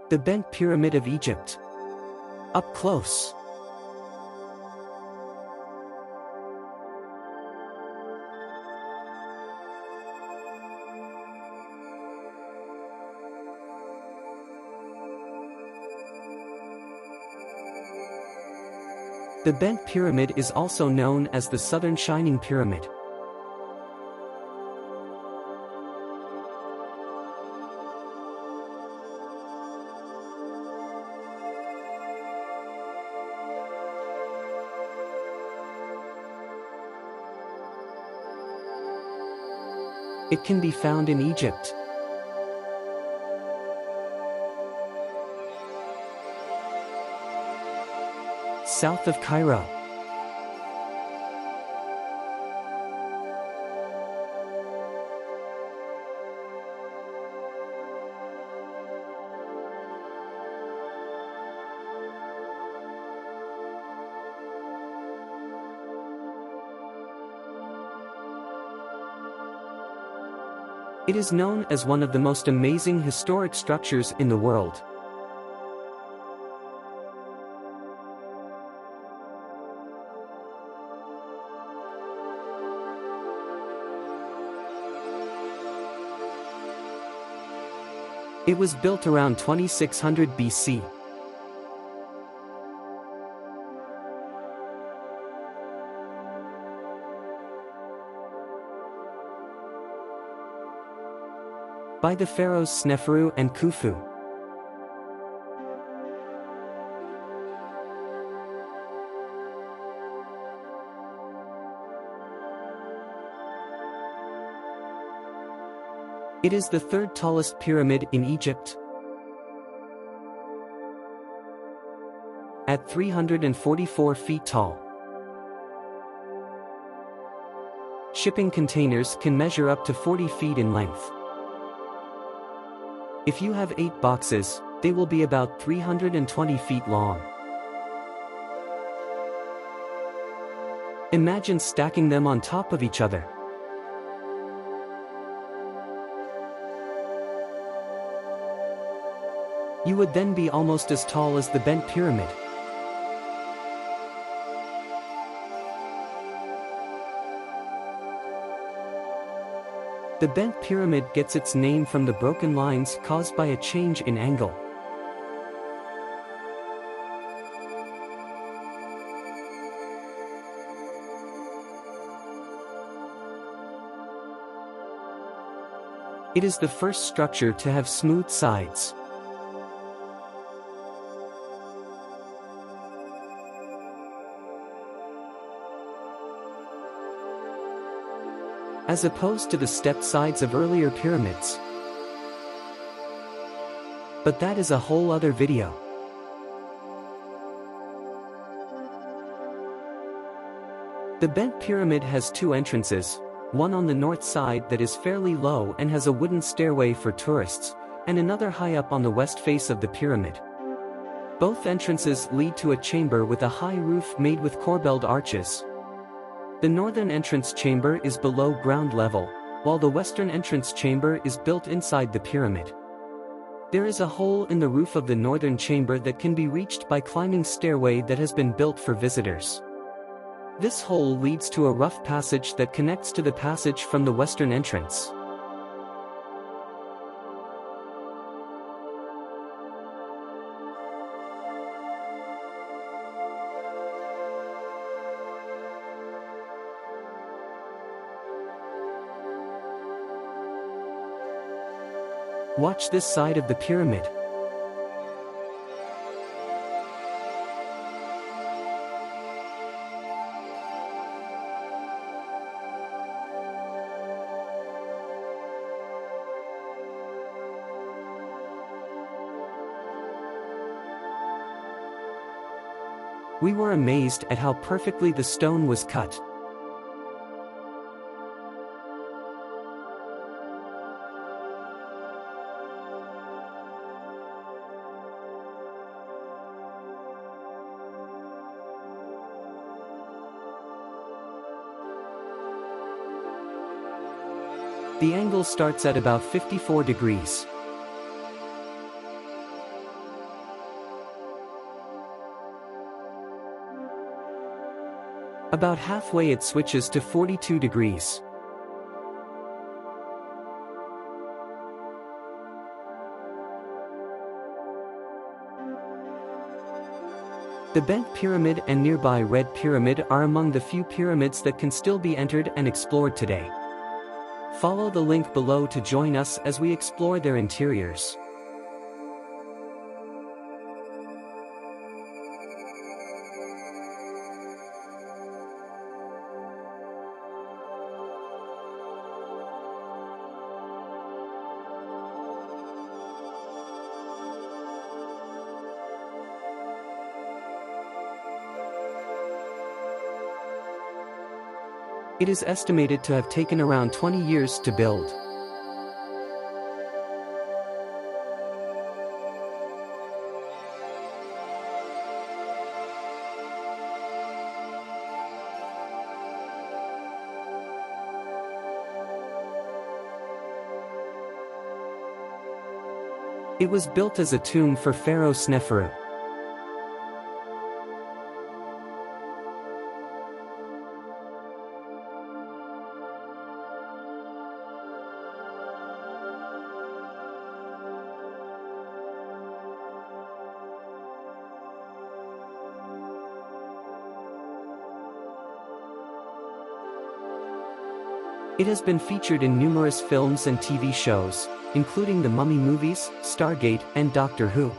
The Bent Pyramid of Egypt. Up close. The Bent Pyramid is also known as the Southern Shining Pyramid. It can be found in Egypt, south of Cairo, it is known as one of the most amazing historic structures in the world. It was built around 2600 BC. By the pharaohs Sneferu and Khufu. It is the third tallest pyramid in Egypt, at 344 feet tall. Shipping containers can measure up to 40 feet in length. If you have 8 boxes, they will be about 320 feet long. Imagine stacking them on top of each other. You would then be almost as tall as the Bent Pyramid. The Bent Pyramid gets its name from the broken lines caused by a change in angle. It is the first structure to have smooth sides. As opposed to the stepped sides of earlier pyramids. But that is a whole other video. The Bent Pyramid has 2 entrances, one on the north side that is fairly low and has a wooden stairway for tourists, and another high up on the west face of the pyramid. Both entrances lead to a chamber with a high roof made with corbelled arches. The northern entrance chamber is below ground level, while the western entrance chamber is built inside the pyramid. There is a hole in the roof of the northern chamber that can be reached by climbing stairway that has been built for visitors. This hole leads to a rough passage that connects to the passage from the western entrance. Watch this side of the pyramid. We were amazed at how perfectly the stone was cut. The angle starts at about 54 degrees. About halfway it switches to 42 degrees. The Bent Pyramid and nearby Red Pyramid are among the few pyramids that can still be entered and explored today. Follow the link below to join us as we explore their interiors. It is estimated to have taken around 20 years to build. It was built as a tomb for Pharaoh Sneferu. It has been featured in numerous films and TV shows, including the Mummy movies, Stargate, and Doctor Who.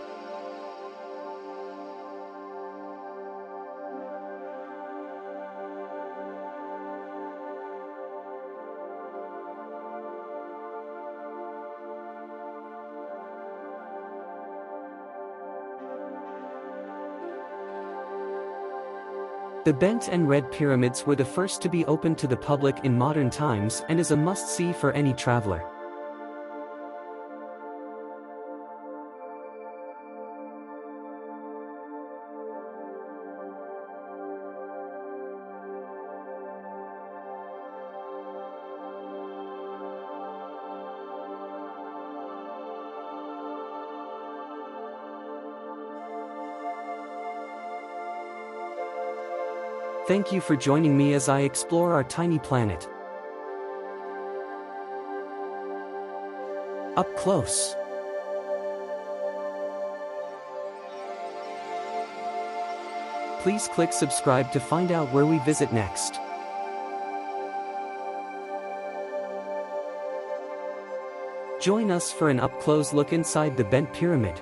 The Bent and Red Pyramids were the first to be opened to the public in modern times and is a must-see for any traveler. Thank you for joining me as I explore our tiny planet. Up close. Please click subscribe to find out where we visit next. Join us for an up-close look inside the Bent Pyramid.